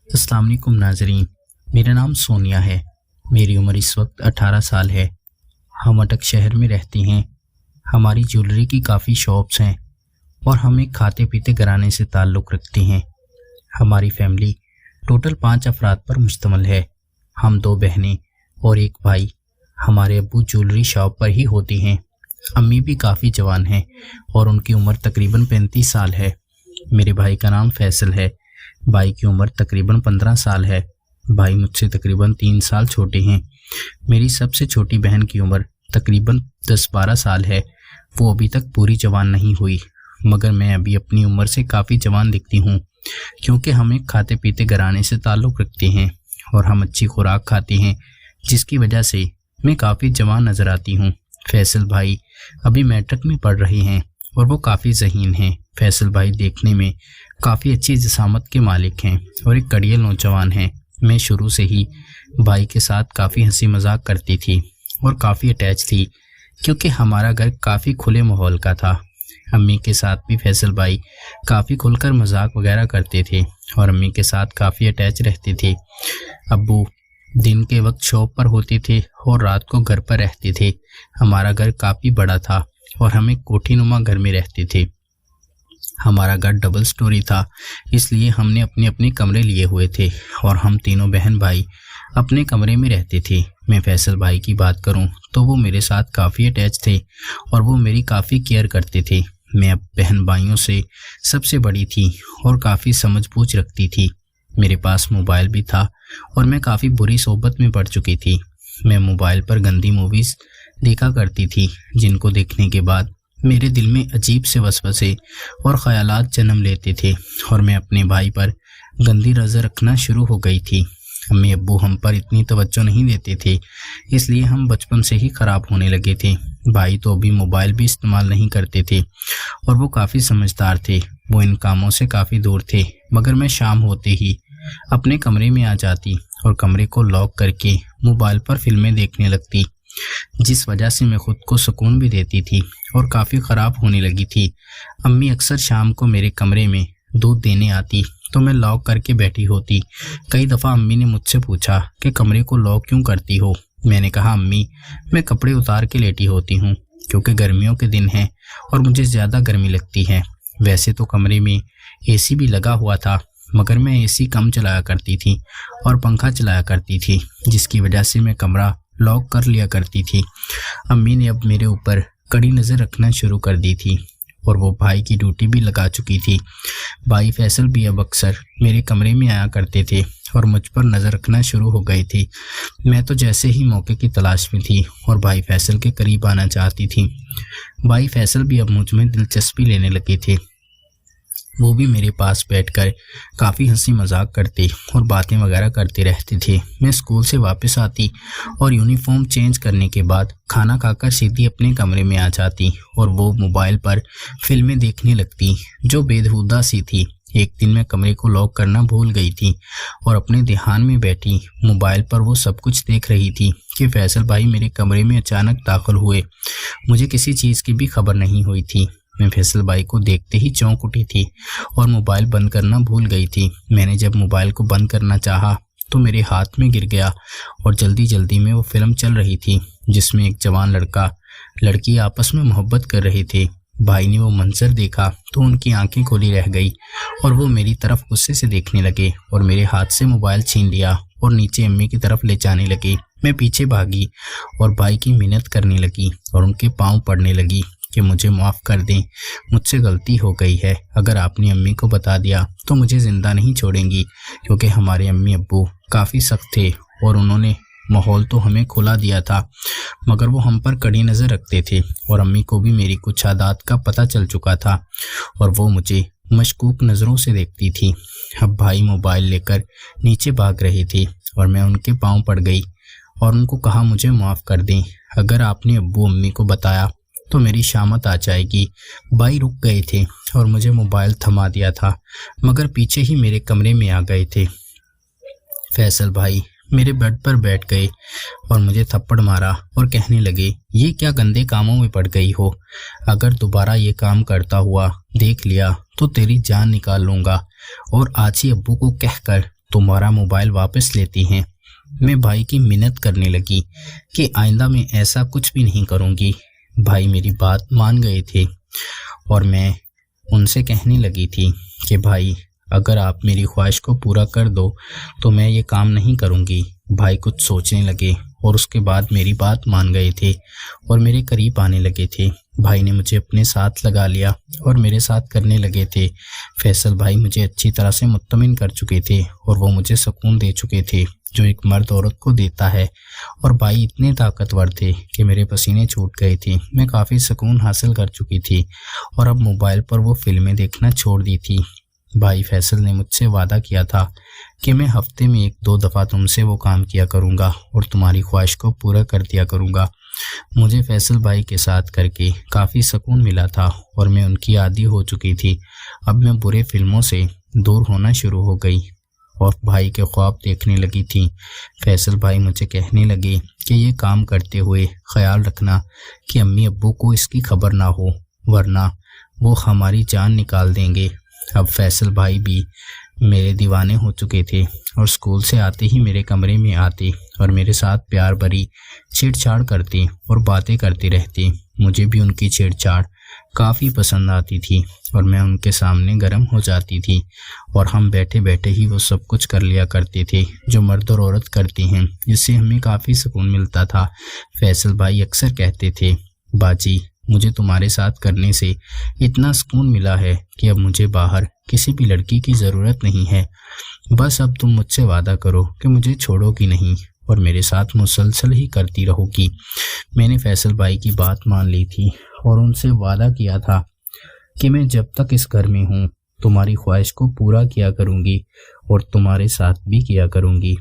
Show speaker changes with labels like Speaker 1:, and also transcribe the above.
Speaker 1: अस्सलाम वालेकुम नाजरीन, मेरा नाम सोनिया है। मेरी उम्र इस वक्त 18 साल है। हम अटक शहर में रहते हैं। हमारी ज्वेलरी की काफ़ी शॉप्स हैं और हम एक खाते पीते घराने से ताल्लुक़ रखते हैं। हमारी फैमिली टोटल 5 अफराद पर मुश्तमिल है। हम 2 बहनें और एक भाई। हमारे अब्बू ज्वेलरी शॉप पर ही होते हैं। अम्मी भी काफ़ी जवान हैं और उनकी उम्र तकरीबन 35 साल है। मेरे भाई का नाम फैसल है। भाई की उम्र तकरीबन 15 साल है। भाई मुझसे तकरीबन 3 साल छोटे हैं। मेरी सबसे छोटी बहन की उम्र तकरीबन 10-12 साल है। वो अभी तक पूरी जवान नहीं हुई, मगर मैं अभी अपनी उम्र से काफ़ी जवान दिखती हूँ, क्योंकि हम एक खाते पीते घराने से ताल्लुक़ रखते हैं और हम अच्छी खुराक खाते हैं, जिसकी वजह से मैं काफ़ी जवान नज़र आती हूँ। फैसल भाई अभी मैट्रिक में पढ़ रहे हैं और वो काफ़ी ज़हीन हैं। फैसल भाई देखने में काफ़ी अच्छी जिसामत के मालिक हैं और एक कड़ियल नौजवान हैं। मैं शुरू से ही भाई के साथ काफ़ी हंसी मजाक करती थी और काफ़ी अटैच थी, क्योंकि हमारा घर काफ़ी खुले माहौल का था। अम्मी के साथ भी फैसल भाई काफ़ी खुलकर मजाक वगैरह करते थे और अम्मी के साथ काफ़ी अटैच रहते थे। अब्बू दिन के वक्त शॉप पर होते थे और रात को घर पर रहते थे। हमारा घर काफ़ी बड़ा था और हम एक कोठी नुमा घर में रहते थे। हमारा घर डबल स्टोरी था, इसलिए हमने अपने अपने कमरे लिए हुए थे और हम तीनों बहन भाई अपने कमरे में रहते थे। मैं फैसल भाई की बात करूं तो वो मेरे साथ काफ़ी अटैच थे और वो मेरी काफ़ी केयर करते थे। मैं अब बहन भाइयों से सबसे बड़ी थी और काफ़ी समझ बूझ रखती थी। मेरे पास मोबाइल भी था और मैं काफ़ी बुरी सोबत में पड़ चुकी थी। मैं मोबाइल पर गंदी मूवीज़ देखा करती थी, जिनको देखने के बाद मेरे दिल में अजीब से वसवसे और ख़यालात जन्म लेते थे और मैं अपने भाई पर गंदी नज़र रखना शुरू हो गई थी। अम्मी अब्बू हम पर इतनी तवज्जो नहीं देते थे, इसलिए हम बचपन से ही ख़राब होने लगे थे। भाई तो अभी मोबाइल भी इस्तेमाल नहीं करते थे और वो काफ़ी समझदार थे। वो इन कामों से काफ़ी दूर थे, मगर मैं शाम होते ही अपने कमरे में आ जाती और कमरे को लॉक करके मोबाइल पर फिल्में देखने लगती, जिस वजह से मैं खुद को सुकून भी देती थी और काफ़ी ख़राब होने लगी थी। अम्मी अक्सर शाम को मेरे कमरे में दूध देने आती तो मैं लॉक करके बैठी होती। कई दफ़ा अम्मी ने मुझसे पूछा कि कमरे को लॉक क्यों करती हो। मैंने कहा, अम्मी मैं कपड़े उतार के लेटी होती हूँ, क्योंकि गर्मियों के दिन हैं और मुझे ज़्यादा गर्मी लगती है। वैसे तो कमरे में एसी भी लगा हुआ था, मगर मैं एसी कम चलाया करती थी और पंखा चलाया करती थी, जिसकी वजह से मैं कमरा लॉक कर लिया करती थी। अम्मी ने अब मेरे ऊपर कड़ी नज़र रखना शुरू कर दी थी और वो भाई की ड्यूटी भी लगा चुकी थी। भाई फैसल भी अब अक्सर मेरे कमरे में आया करते थे और मुझ पर नज़र रखना शुरू हो गई थी। मैं तो जैसे ही मौके की तलाश में थी और भाई फैसल के करीब आना चाहती थी। भाई फैसल भी अब मुझ में दिलचस्पी लेने लगे थे। वो भी मेरे पास बैठकर काफ़ी हंसी मजाक करते और बातें वगैरह करते रहते थे। मैं स्कूल से वापस आती और यूनिफॉर्म चेंज करने के बाद खाना खाकर सीधी अपने कमरे में आ जाती और वो मोबाइल पर फिल्में देखने लगती, जो बेहुदा सी थी। एक दिन मैं कमरे को लॉक करना भूल गई थी और अपने ध्यान में बैठी मोबाइल पर वो सब कुछ देख रही थी कि फैसल भाई मेरे कमरे में अचानक दाखिल हुए। मुझे किसी चीज़ की भी खबर नहीं हुई थी। मैं फैसल भाई को देखते ही चौंक उठी थी और मोबाइल बंद करना भूल गई थी। मैंने जब मोबाइल को बंद करना चाहा तो मेरे हाथ में गिर गया और जल्दी जल्दी में वो फिल्म चल रही थी, जिसमें एक जवान लड़का लड़की आपस में मोहब्बत कर रहे थे। भाई ने वो मंजर देखा तो उनकी आंखें खोली रह गई और वो मेरी तरफ गुस्से से देखने लगे और मेरे हाथ से मोबाइल छीन लिया और नीचे अम्मी की तरफ ले जाने लगे। मैं पीछे भागी और भाई की मिन्नत करने लगी और उनके पाँव पड़ने लगी कि मुझे माफ़ कर दें, मुझसे गलती हो गई है। अगर आपने अम्मी को बता दिया तो मुझे ज़िंदा नहीं छोड़ेंगी, क्योंकि हमारे अम्मी अब्बू काफ़ी सख्त थे और उन्होंने माहौल तो हमें खुला दिया था, मगर वो हम पर कड़ी नज़र रखते थे और अम्मी को भी मेरी कुछ आदत का पता चल चुका था और वो मुझे मशकूक नज़रों से देखती थी। अब भाई मोबाइल लेकर नीचे भाग रहे थे और मैं उनके पाँव पड़ गई और उनको कहा, मुझे माफ़ कर दें। अगर आपने अब्बू अम्मी को बताया तो मेरी शामत आ जाएगी। भाई रुक गए थे और मुझे मोबाइल थमा दिया था, मगर पीछे ही मेरे कमरे में आ गए थे। फैसल भाई मेरे बेड पर बैठ गए और मुझे थप्पड़ मारा और कहने लगे, ये क्या गंदे कामों में पड़ गई हो। अगर दोबारा ये काम करता हुआ देख लिया तो तेरी जान निकाल लूँगा और आज ही अब्बू को कहकर तुम्हारा मोबाइल वापस लेती हैं। मैं भाई की मिन्नत करने लगी कि आइंदा मैं ऐसा कुछ भी नहीं करूँगी। भाई मेरी बात मान गए थे और मैं उनसे कहने लगी थी कि भाई अगर आप मेरी ख्वाहिश को पूरा कर दो तो मैं ये काम नहीं करूँगी। भाई कुछ सोचने लगे और उसके बाद मेरी बात मान गए थे और मेरे करीब आने लगे थे। भाई ने मुझे अपने साथ लगा लिया और मेरे साथ करने लगे थे। फैसल भाई मुझे अच्छी तरह से मुत्तमिन कर चुके थे और वो मुझे सुकून दे चुके थे जो एक मर्द औरत को देता है। और भाई इतने ताकतवर थे कि मेरे पसीने छूट गए थे। मैं काफ़ी सुकून हासिल कर चुकी थी और अब मोबाइल पर वो फिल्में देखना छोड़ दी थी। भाई फैसल ने मुझसे वादा किया था कि मैं हफ्ते में 1-2 दफ़ा तुमसे वो काम किया करूँगा और तुम्हारी ख्वाहिश को पूरा कर दिया करूँगा। मुझे फैसल भाई के साथ करके काफ़ी सुकून मिला था और मैं उनकी आदी हो चुकी थी। अब मैं बुरे फिल्मों से दूर होना शुरू हो गई और भाई के ख्वाब देखने लगी थी। फैसल भाई मुझे कहने लगे कि ये काम करते हुए ख्याल रखना कि अम्मी अब्बू को इसकी खबर ना हो, वरना वो हमारी जान निकाल देंगे। अब फैसल भाई भी मेरे दीवाने हो चुके थे और स्कूल से आते ही मेरे कमरे में आते और मेरे साथ प्यार भरी छेड़छाड़ करते और बातें करते रहते। मुझे भी उनकी छेड़छाड़ काफ़ी पसंद आती थी और मैं उनके सामने गर्म हो जाती थी और हम बैठे बैठे ही वो सब कुछ कर लिया करते थे जो मर्द और औरत करते हैं, जिससे हमें काफ़ी सुकून मिलता था। फैसल भाई अक्सर कहते थे, बाजी मुझे तुम्हारे साथ करने से इतना सुकून मिला है कि अब मुझे बाहर किसी भी लड़की की ज़रूरत नहीं है। बस अब तुम मुझसे वादा करो कि मुझे छोड़ोगी नहीं और मेरे साथ मुसलसल ही करती रहोगी। मैंने फैसल भाई की बात मान ली थी और उनसे वादा किया था कि मैं जब तक इस घर में हूँ तुम्हारी ख्वाहिश को पूरा किया करूँगी और तुम्हारे साथ भी किया करूँगी।